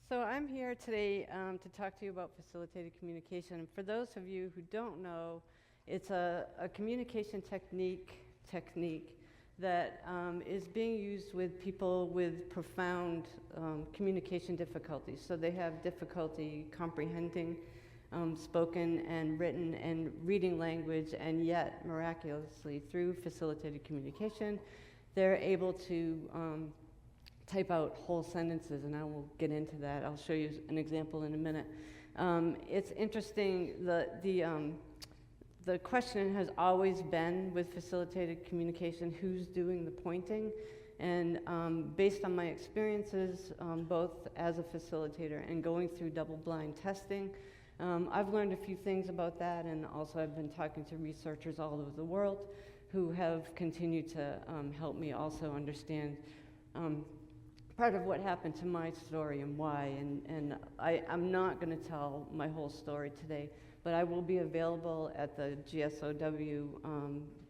So I'm here today to talk to you about facilitated communication. And for those of you who don't know, it's a communication technique that is being used with people with profound communication difficulties. So they have difficulty comprehending spoken and written and reading language, and yet miraculously through facilitated communication, they're able to type out whole sentences, and I will get into that. I'll show you an example in a minute. It's interesting, the question has always been with facilitated communication, who's doing the pointing? And based on my experiences, both as a facilitator and going through double-blind testing, I've learned a few things about that, and also I've been talking to researchers all over the world who have continued to help me also understand part of what happened to my story and why, and I'm not going to tell my whole story today, but I will be available at the GSOW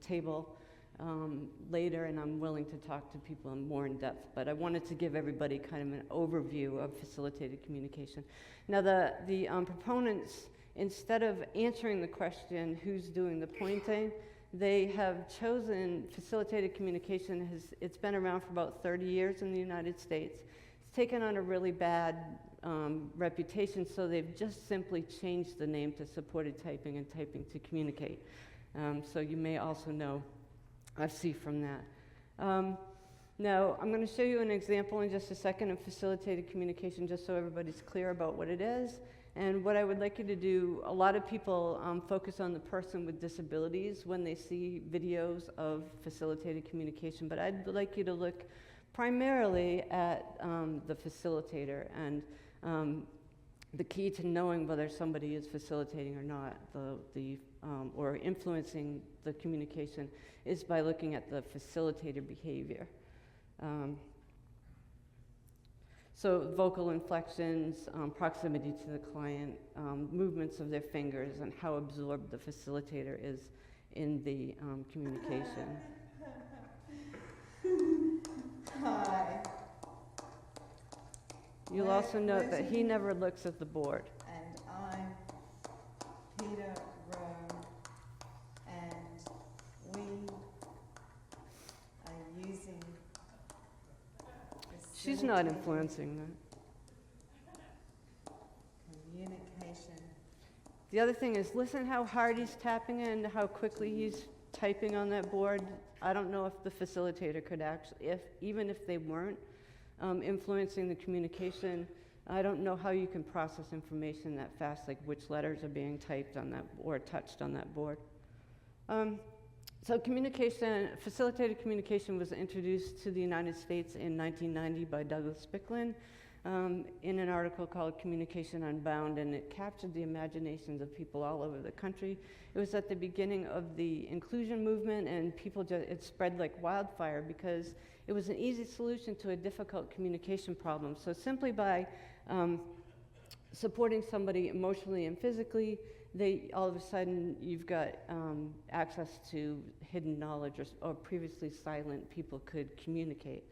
table later, and I'm willing to talk to people more in depth, but I wanted to give everybody kind of an overview of facilitated communication. Now the proponents, instead of answering the question, who's doing the pointing, they have chosen facilitated communication. It's been around for about 30 years in the United States. It's taken on a really bad reputation, so they've just simply changed the name to supported typing and typing to communicate. So you may also know FC from that. Now, I'm going to show you an example in just a second of facilitated communication, just so everybody's clear about what it is. And what I would like you to do, a lot of people focus on the person with disabilities when they see videos of facilitated communication, but I'd like you to look primarily at the facilitator, and the key to knowing whether somebody is facilitating or not, or influencing the communication, is by looking at the facilitator behavior. So vocal inflections, proximity to the client, movements of their fingers, and how absorbed the facilitator is in the communication. Hi. You'll also note that he never looks at the board. And I'm Peter Rome, and we are using... She's not influencing that. Communication. The other thing is, listen how hard he's tapping and how quickly he's typing on that board. I don't know if the facilitator could actually, even if they weren't influencing the communication, I don't know how you can process information that fast, like which letters are being typed on that or touched on that board. So facilitated communication was introduced to the United States in 1990 by Douglas Spicklin in an article called Communication Unbound, and it captured the imaginations of people all over the country. It was at the beginning of the inclusion movement, and it spread like wildfire because it was an easy solution to a difficult communication problem. So simply by supporting somebody emotionally and physically, all of a sudden you've got access to hidden knowledge, or previously silent people could communicate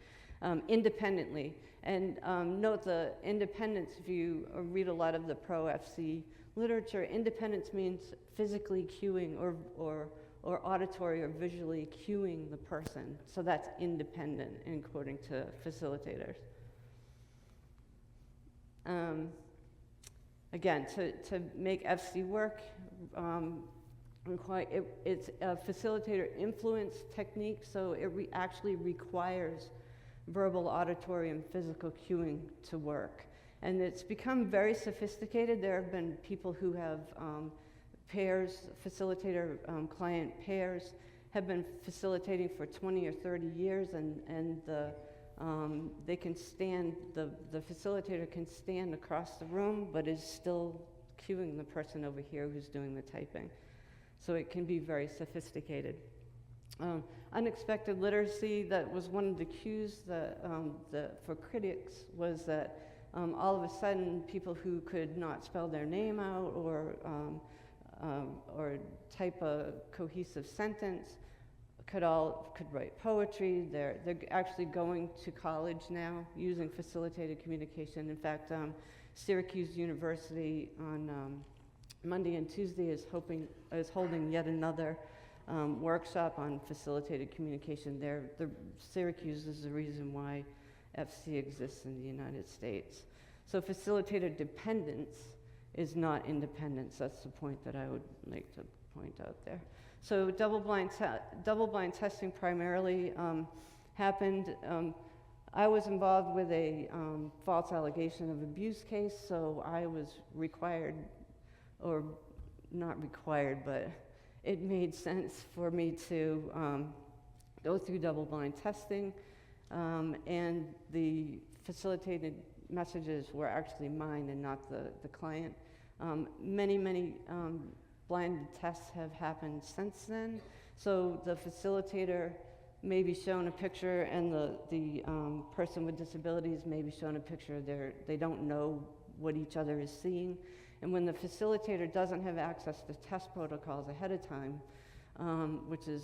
independently. And note the independence, if you read a lot of the pro-FC literature, independence means physically cueing or auditory or visually cueing the person. So that's independent, according to facilitators. Again, to make FC work, it's a facilitator influence technique, so it actually requires verbal, auditory, and physical cueing to work. And it's become very sophisticated. There have been people who have pairs, facilitator-client pairs, have been facilitating for 20 or 30 years, and they can stand, the facilitator can stand across the room, but is still cueing the person over here who's doing the typing. So it can be very sophisticated. Unexpected literacy, that was one of the cues for critics, was that all of a sudden people who could not spell their name out or type a cohesive sentence could write poetry. They're actually going to college now using facilitated communication. In fact, Syracuse University on Monday and Tuesday is holding yet another workshop on facilitated communication. Syracuse is the reason why FC exists in the United States. So facilitator dependence is not independence. That's the point that I would like to point out there. So double-blind testing primarily happened. I was involved with a false allegation of abuse case, so I was required, or not required, but it made sense for me to go through double-blind testing, and the facilitated messages were actually mine and not the client. Many blinded tests have happened since then. So the facilitator may be shown a picture, and the person with disabilities may be shown a picture. They don't know what each other is seeing. And when the facilitator doesn't have access to test protocols ahead of time, which is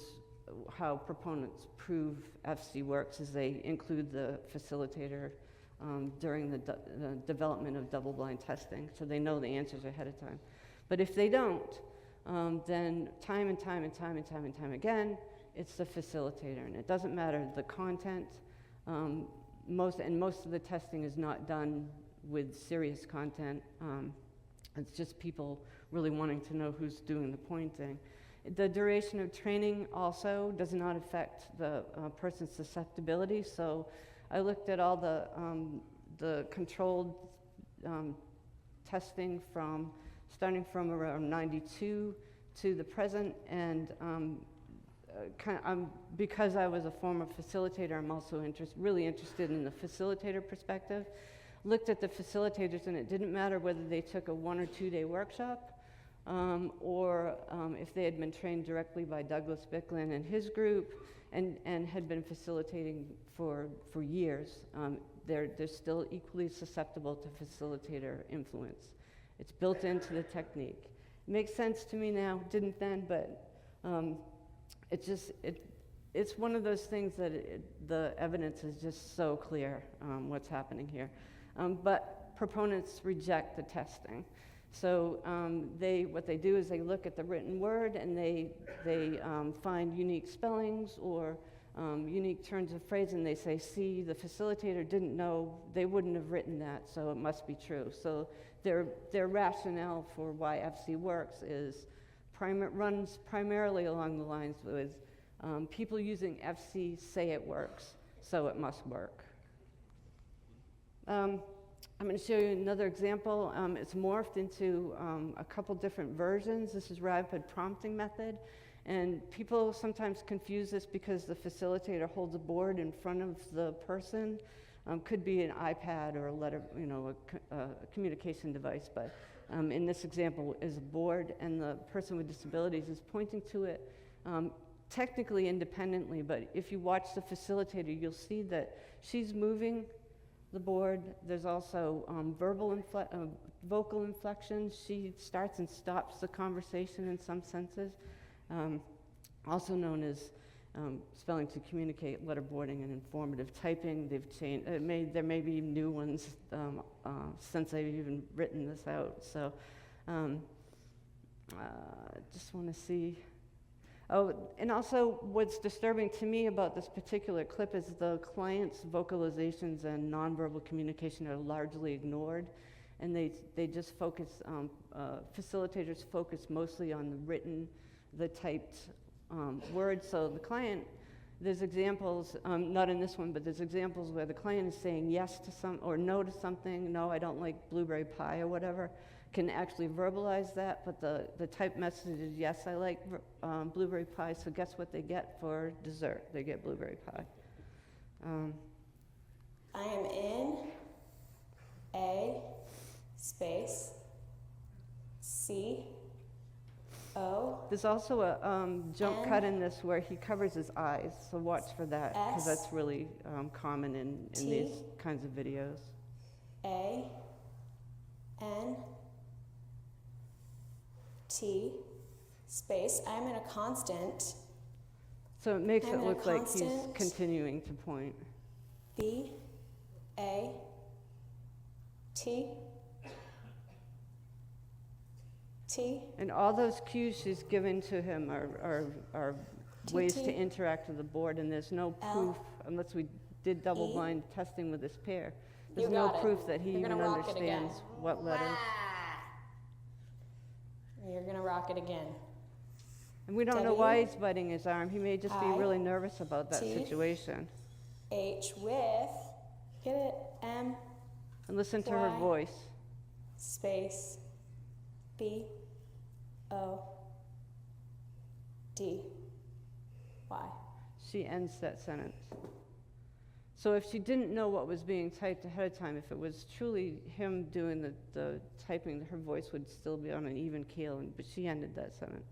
how proponents prove FC works, is they include the facilitator during the development of double-blind testing, so they know the answers ahead of time. But if they don't, then time and time again, it's the facilitator, and it doesn't matter the content. Most of the testing is not done with serious content. It's just people really wanting to know who's doing the pointing. The duration of training also does not affect the person's susceptibility. So I looked at all the controlled testing starting from around 92 to the present, and because I was a former facilitator, I'm also really interested in the facilitator perspective. Looked at the facilitators, and it didn't matter whether they took a 1 or 2 day workshop or if they had been trained directly by Douglas Bicklin and his group and had been facilitating for years. They're still equally susceptible to facilitator influence. It's built into the technique. It makes sense to me now, didn't then, but it's one of those things that the evidence is just so clear what's happening here. But proponents reject the testing. So what they do is they look at the written word, and they find unique spellings or unique turns of phrase, and they say, see, the facilitator didn't know, they wouldn't have written that, so it must be true. So their rationale for why FC works runs primarily along the lines with people using FC say it works, so it must work. I'm going to show you another example. It's morphed into a couple different versions. This is rapid prompting method, and people sometimes confuse this because the facilitator holds a board in front of the person. Could be an iPad or a letter, a communication device, but in this example is a board, and the person with disabilities is pointing to it technically independently, but if you watch the facilitator, you'll see that she's moving the board. There's also vocal inflections. She starts and stops the conversation in some senses, also known as spelling to communicate, letterboarding, and informative typing. They've changed. There may be new ones since I've even written this out. So just want to see. Oh, and also what's disturbing to me about this particular clip is the client's vocalizations and nonverbal communication are largely ignored, and they just focus, facilitators focus mostly on the typed words. So the client, there's examples, not in this one, but there's examples where the client is saying yes to or no to something, no, I don't like blueberry pie or whatever, can actually verbalize that, but the typed message is, yes, I like blueberry pie, so guess what they get for dessert? They get blueberry pie. I am in A space C O. There's also a jump cut in this where he covers his eyes, so watch for that, because that's really common in these kinds of videos. A N T space. I'm in a constant. So it makes I'm it in a look like he's constant- continuing to point. B, A, T, T, And all those cues she's given to him are ways to TT, interact with the board, and there's no L, proof, unless we did double-blind testing with this pair, there's You no got it. proof that he You're even gonna rock it again. understands what letters. You're gonna rock it again. And we don't know W, why he's biting his arm. He may just be I, really nervous about that T. situation. H with, get it, M, And listen to her Y. voice. space, B, O, D, Y. She ends that sentence. So if she didn't know what was being typed ahead of time, if it was truly him doing the typing, her voice would still be on an even keel, but she ended that sentence.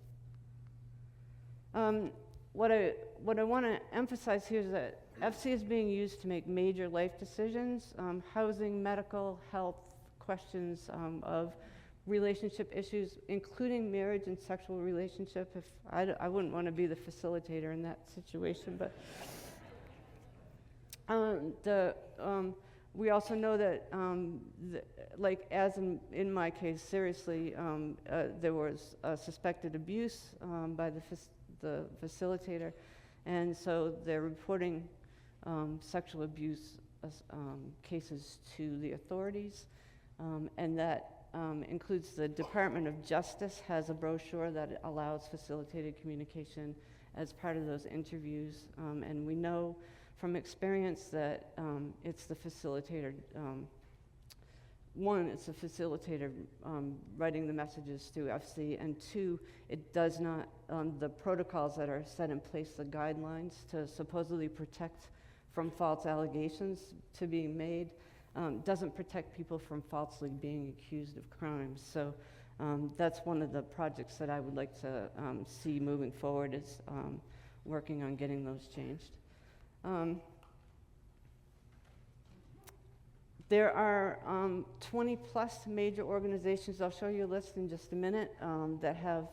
What I want to emphasize here is that FC is being used to make major life decisions, housing, medical, health, questions of relationship issues, including marriage and sexual relationship. If I wouldn't want to be the facilitator in that situation, but we also know that, like as in my case, seriously, there was suspected abuse by the facilitator, and so they're reporting sexual abuse cases to the authorities, and that includes the Department of Justice has a brochure that allows facilitated communication as part of those interviews, and we know from experience that it's the facilitator. One, it's the facilitator writing the messages through FC, and two, it does not, the protocols that are set in place, the guidelines to supposedly protect from false allegations to be made, doesn't protect people from falsely being accused of crimes. So that's one of the projects that I would like to see moving forward, is working on getting those changed. There are 20 plus major organizations, I'll show you a list in just a minute, that have,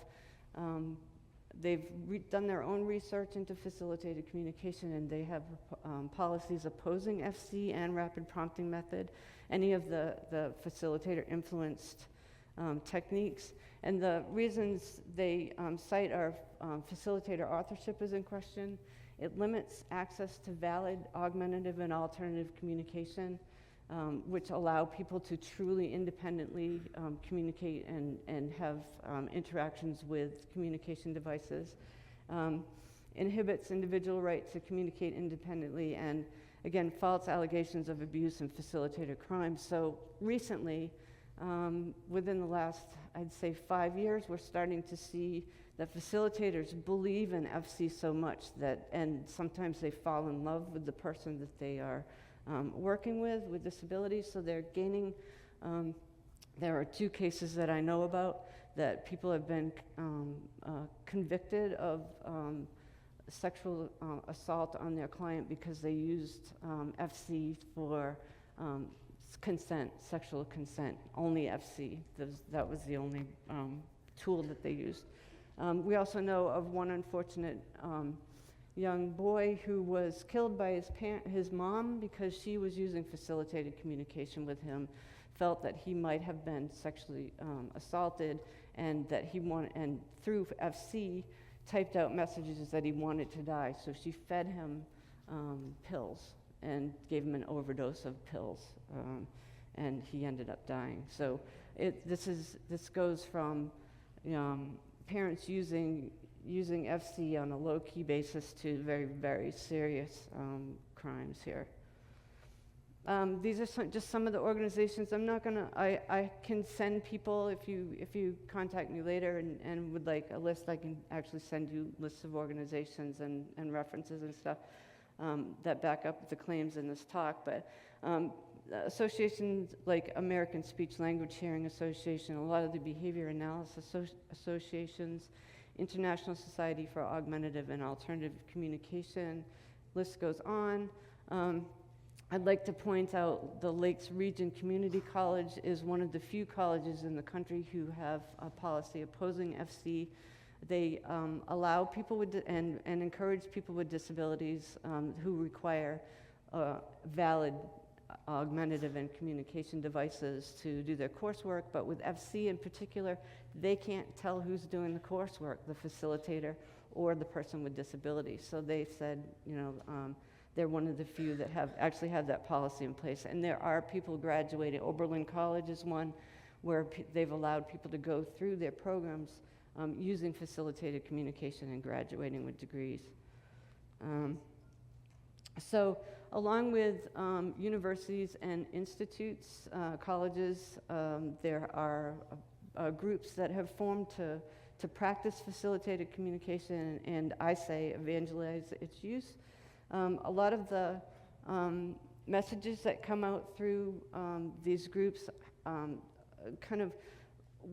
they've done their own research into facilitated communication, and they have policies opposing FC and rapid prompting method, any of the facilitator influenced techniques. And the reasons they cite are facilitator authorship is in question. It limits access to valid, augmentative, and alternative communication, which allow people to truly independently communicate and have interactions with communication devices. Inhibits individual right to communicate independently, and again, false allegations of abuse and facilitator crimes. So recently, within the last, I'd say 5 years, we're starting to see that facilitators believe in FC so much that, and sometimes they fall in love with the person that they are working with disabilities. So they're gaining, there are 2 cases that I know about that people have been convicted of sexual assault on their client because they used FC for consent, sexual consent, only FC. That was the only tool that they used. We also know of one unfortunate young boy who was killed by his mom because she was using facilitated communication with him, felt that he might have been sexually assaulted, and that and through FC typed out messages that he wanted to die. So she fed him pills and gave him an overdose of pills, and he ended up dying. So this goes from parents using FC on a low-key basis to very, very serious crimes here. These are just some of the organizations. I'm not gonna, I can send people, if you contact me later and would like a list, I can actually send you lists of organizations and references and stuff that back up the claims in this talk. But associations like American Speech Language Hearing Association, a lot of the behavior analysis associations, International Society for Augmentative and Alternative Communication, list goes on. I'd like to point out the Lakes Region Community College is one of the few colleges in the country who have a policy opposing FC. They allow people with, and encourage people with disabilities who require valid augmentative and communication devices to do their coursework, but with FC in particular, they can't tell who's doing the coursework, the facilitator or the person with disabilities. So they said, you know, they're one of the few that actually have that policy in place. And there are people graduating. Oberlin College is one where they've allowed people to go through their programs using facilitated communication and graduating with degrees. So along with universities and institutes, colleges, there are groups that have formed to practice facilitated communication and I say evangelize its use. A lot of the messages that come out through these groups kind of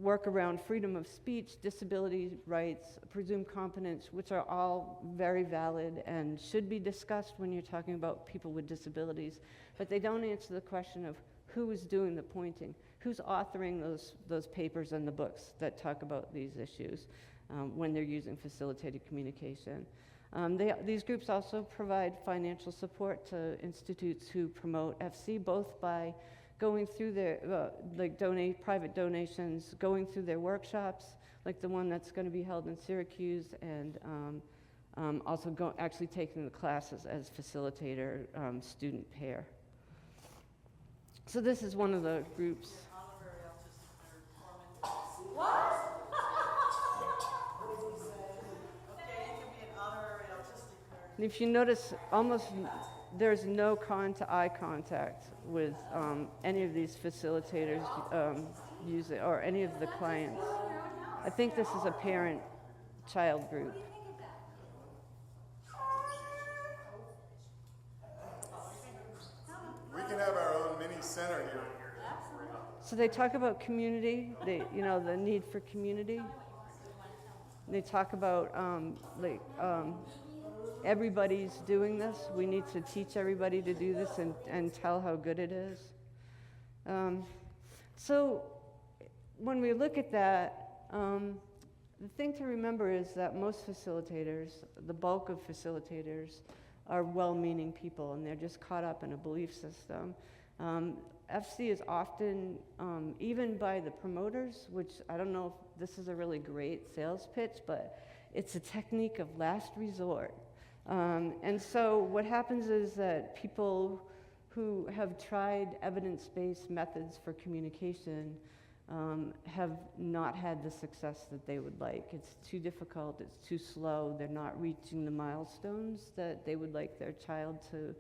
work around freedom of speech, disability rights, presumed competence, which are all very valid and should be discussed when you're talking about people with disabilities. But they don't answer the question of who is doing the pointing, who's authoring those papers and the books that talk about these issues when they're using facilitated communication. These groups also provide financial support to institutes who promote FC, both by going through their private donations, going through their workshops, like the one that's going to be held in Syracuse, and also actually taking the classes as facilitator student pair. So this is one of the groups. And if you notice, there's no eye contact with any of these facilitators or any of the clients. I think this is a parent-child group. We can have our own mini center here. So they talk about community, the need for community. They talk about everybody's doing this. We need to teach everybody to do this and tell how good it is. So when we look at that, the thing to remember is that most facilitators, the bulk of facilitators, are well-meaning people, and they're just caught up in a belief system. FC is often, even by the promoters, which I don't know if this is a really great sales pitch, but it's a technique of last resort. And so what happens is that people who have tried evidence-based methods for communication have not had the success that they would like. It's too difficult, it's too slow, they're not reaching the milestones that they would like their child to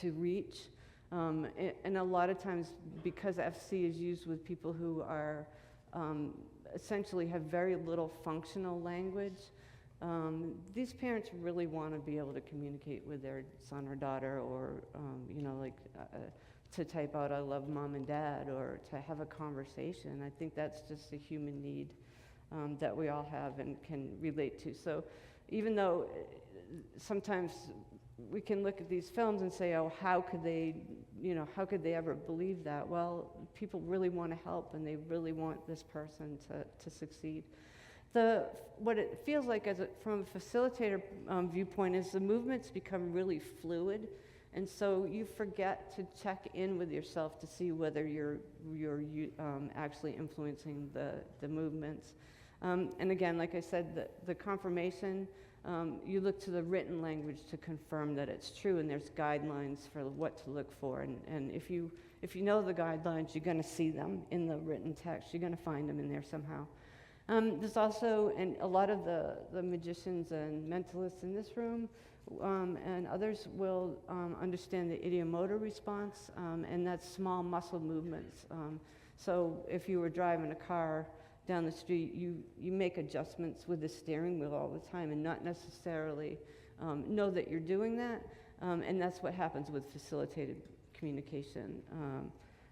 reach. And a lot of times, because FC is used with people who are essentially have very little functional language, these parents really want to be able to communicate with their son or daughter, or to type out "I love mom and dad," or to have a conversation. I think that's just a human need that we all have and can relate to. So even though sometimes we can look at these films and say, "Oh, how could they ever believe that?" Well, people really want to help, and they really want this person to succeed. What it feels like from a facilitator viewpoint is the movements become really fluid, and so you forget to check in with yourself to see whether you're actually influencing the movements. And again, like I said, the confirmation, you look to the written language to confirm that it's true, and there's guidelines for what to look for. And if you know the guidelines, you're going to see them in the written text. You're going to find them in there somehow. There's also, and a lot of the magicians and mentalists in this room and others will understand the ideomotor response, and that's small muscle movements. So if you were driving a car down the street, you make adjustments with the steering wheel all the time and not necessarily know that you're doing that, and that's what happens with facilitated communication.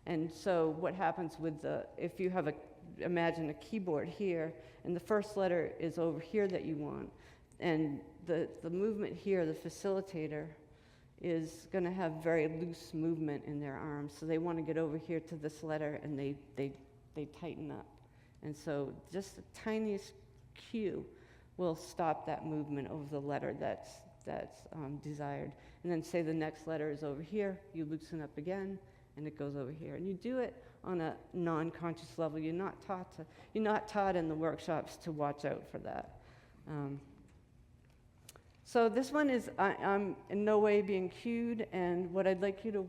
And so what happens with if you have imagine a keyboard here, and the first letter is over here that you want, and the movement here, the facilitator, is going to have very loose movement in their arms, so they want to get over here to this letter, and they tighten up. And so just the tiniest cue will stop that movement of the letter that's desired. And then say the next letter is over here, you loosen up again, and it goes over here. And you do it on a non-conscious level. You're not taught in the workshops to watch out for that. So this one is, I'm in no way being cued, and what I'd like you to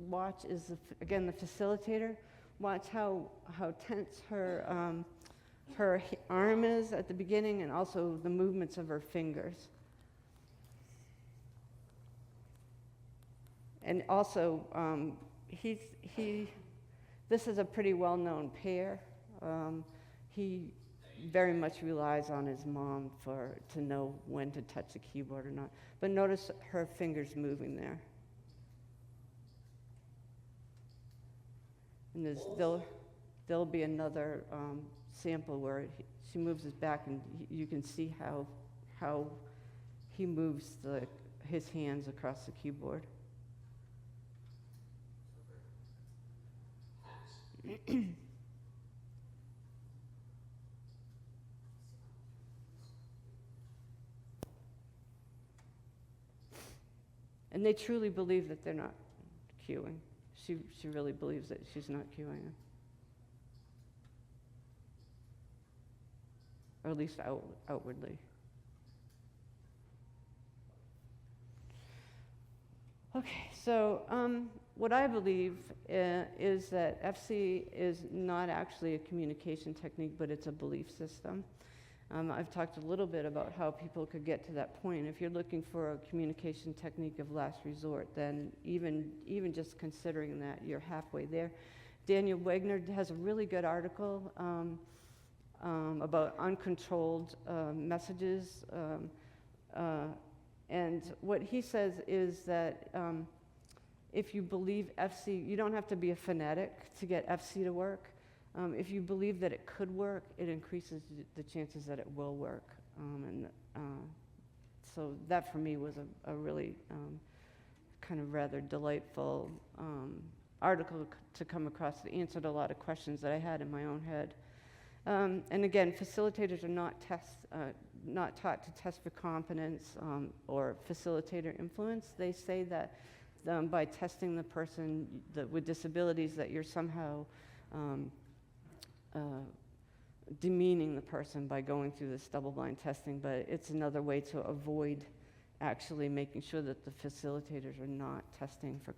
watch is, again, the facilitator. Watch how tense her arm is at the beginning, and also the movements of her fingers. And also, this is a pretty well-known pair. He very much relies on his mom to know when to touch the keyboard or not. But notice her fingers moving there. And there'll be another sample where she moves his back, and you can see how he moves his hands across the keyboard. And they truly believe that they're not cueing. She really believes that she's not cueing. Or at least outwardly. Okay, so what I believe is that FC is not actually a communication technique, but it's a belief system. I've talked a little bit about how people could get to that point. If you're looking for a communication technique of last resort, then even just considering that, you're halfway there. Daniel Wagner has a really good article about uncontrolled messages. And what he says is that if you believe FC, you don't have to be a fanatic to get FC to work. If you believe that it could work, it increases the chances that it will work. So that for me was a really kind of rather delightful article to come across that answered a lot of questions that I had in my own head. And again, facilitators are not taught to test for competence or facilitator influence. They say that by testing the person with disabilities, that you're somehow demeaning the person by going through this double-blind testing, but it's another way to avoid actually making sure that the facilitators are not testing for,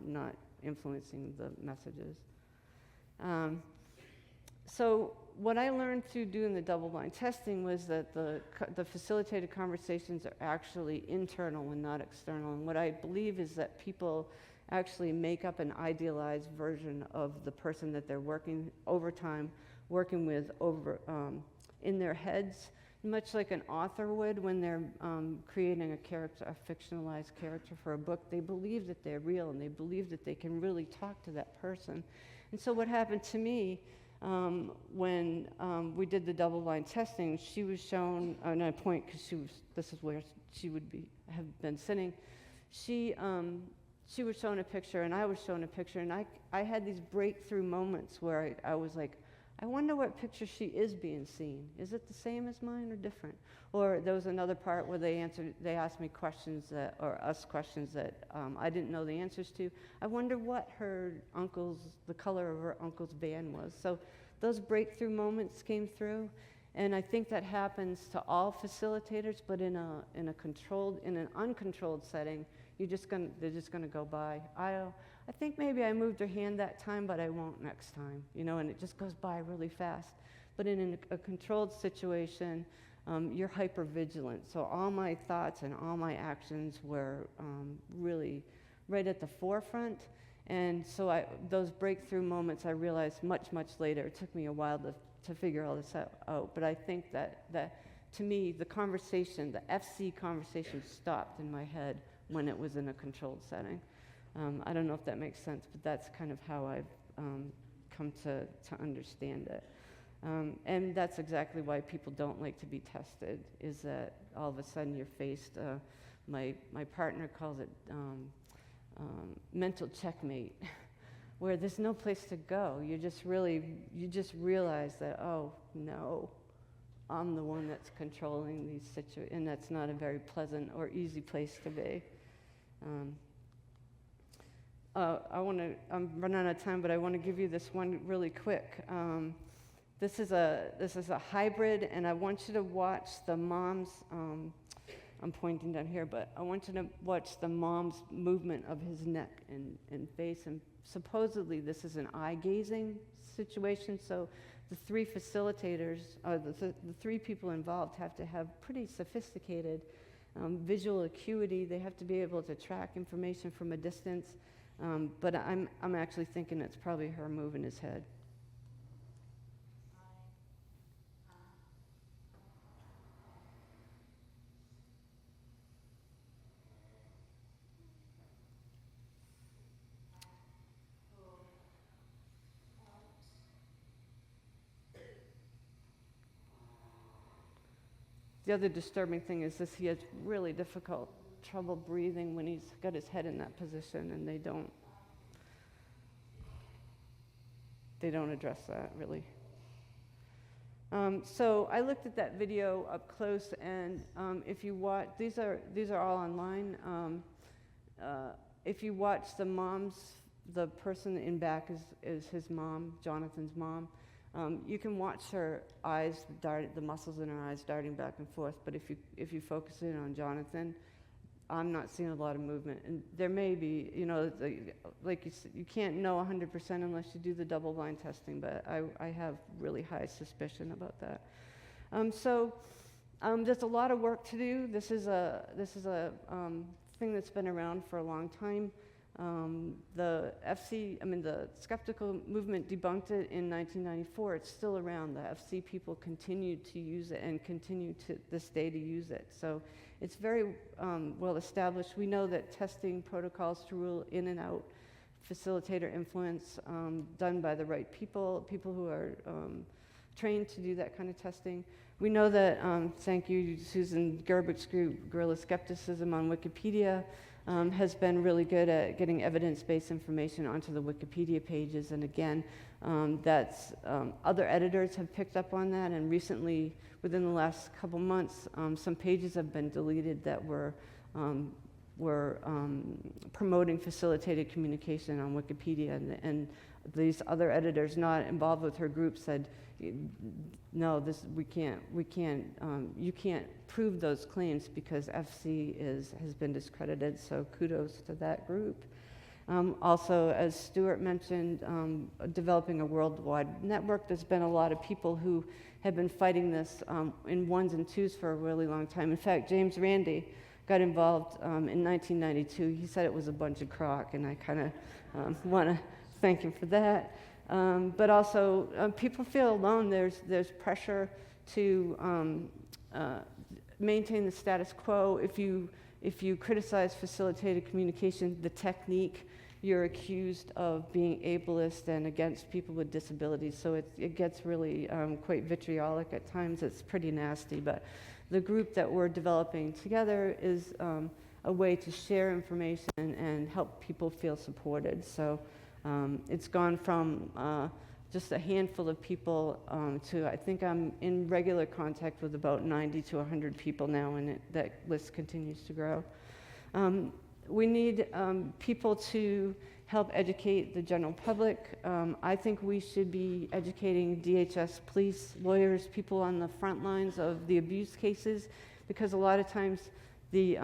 not influencing the messages. So what I learned through doing the double-blind testing was that the facilitated conversations are actually internal and not external. And what I believe is that people actually make up an idealized version of the person that they're working with in their heads, much like an author would when they're creating a fictionalized character for a book. They believe that they're real, and they believe that they can really talk to that person. And so what happened to me when we did the double-blind testing, she was shown, and I point because this is where she would have been sitting. She was shown a picture, and I was shown a picture, and I had these breakthrough moments where I was like, I wonder what picture she is being seen. Is it the same as mine or different? Or there was another part where they asked me questions or us questions that I didn't know the answers to. I wonder what the color of her uncle's van was. So those breakthrough moments came through, and I think that happens to all facilitators, but in an uncontrolled setting, they're just gonna go by. I think maybe I moved her hand that time, but I won't next time, and it just goes by really fast. But in a controlled situation, you're hyper-vigilant. So all my thoughts and all my actions were really right at the forefront. And so those breakthrough moments, I realized much, much later. It took me a while to figure all this out. But I think that to me, the conversation, the FC conversation stopped in my head when it was in a controlled setting. I don't know if that makes sense, but that's kind of how I've come to understand it. And that's exactly why people don't like to be tested, is that all of a sudden you're faced, my partner calls it mental checkmate, where there's no place to go. You just realize that, oh no, I'm the one that's controlling these situations, and that's not a very pleasant or easy place to be. I'm running out of time, but I want to give you this one really quick. This is a hybrid, and I want you to watch the mom's, I'm pointing down here, but I want you to watch the mom's movement of his neck and face, and supposedly this is an eye-gazing situation, so the three facilitators, the three people involved have to have pretty sophisticated visual acuity. They have to be able to track information from a distance, but I'm actually thinking it's probably her moving his head. The other disturbing thing is this: he has really difficult trouble breathing when he's got his head in that position, and they don't address that really. So I looked at that video up close, and if you watch, these are all online. If you watch the person in back is his mom, Jonathan's mom. You can watch her eyes the muscles in her eyes darting back and forth, but if you focus in on Jonathan, I'm not seeing a lot of movement. And there may be, like you can't know 100% unless you do the double-blind testing, but I have really high suspicion about that. There's a lot of work to do. This is a thing that's been around for a long time. The skeptical movement debunked it in 1994. It's still around. The FC people continue to use it and continue to this day to use it. So it's very well established. We know that testing protocols to rule in and out facilitator influence done by the right people who are trained to do that kind of testing. We know that, thank you, Susan Gerbich's group, Guerrilla Skepticism on Wikipedia, has been really good at getting evidence-based information onto the Wikipedia pages. And again, other editors have picked up on that, and recently, within the last couple months, some pages have been deleted that were promoting facilitated communication on Wikipedia, and these other editors not involved with her group said, no, you can't prove those claims because FC has been discredited, so kudos to that group. Also, as Stuart mentioned, developing a worldwide network. There's been a lot of people who have been fighting this in ones and twos for a really long time. In fact, James Randi got involved in 1992. He said it was a bunch of crock, and I kind of want to thank him for that. But also, people feel alone. There's pressure to maintain the status quo. If you criticize facilitated communication, the technique, you're accused of being ableist and against people with disabilities. So it gets really quite vitriolic at times. It's pretty nasty. But the group that we're developing together is a way to share information and help people feel supported. So it's gone from just a handful of people to, I think I'm in regular contact with about 90 to 100 people now, and that list continues to grow. We need people to help educate the general public. I think we should be educating DHS, police, lawyers, people on the front lines of the abuse cases, because a lot of times the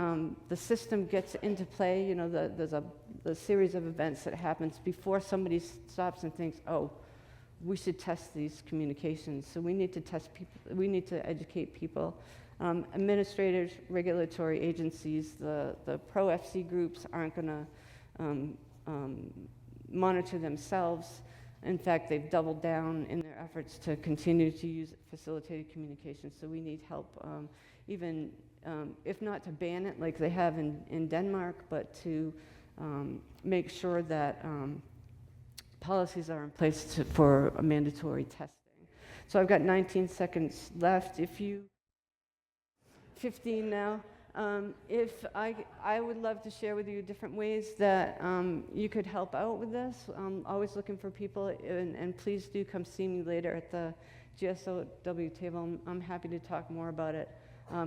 system gets into play. There's a series of events that happens before somebody stops and thinks, oh, we should test these communications. So we need to test people. We need to educate people. Administrators, regulatory agencies, the pro-FC groups aren't going to monitor themselves. In fact, they've doubled down in their efforts to continue to use facilitated communication. So we need help, even if not to ban it like they have in Denmark, but to make sure that policies are in place for a mandatory testing. So I've got 19 seconds left. 15 now. If I would love to share with you different ways that you could help out with this. I'm always looking for people, and please do come see me later at the GSOW table. I'm happy to talk more about it.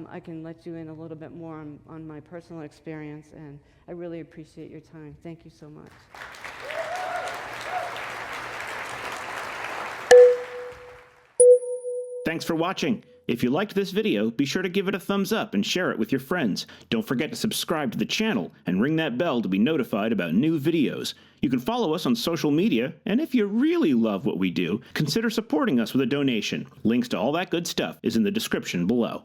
I can let you in a little bit more on my personal experience, and I really appreciate your time. Thank you so much. Thanks for watching. If you liked this video, be sure to give it a thumbs up and share it with your friends. Don't forget to subscribe to the channel and ring that bell to be notified about new videos. You can follow us on social media, and if you really love what we do, consider supporting us with a donation. Links to all that good stuff is in the description below.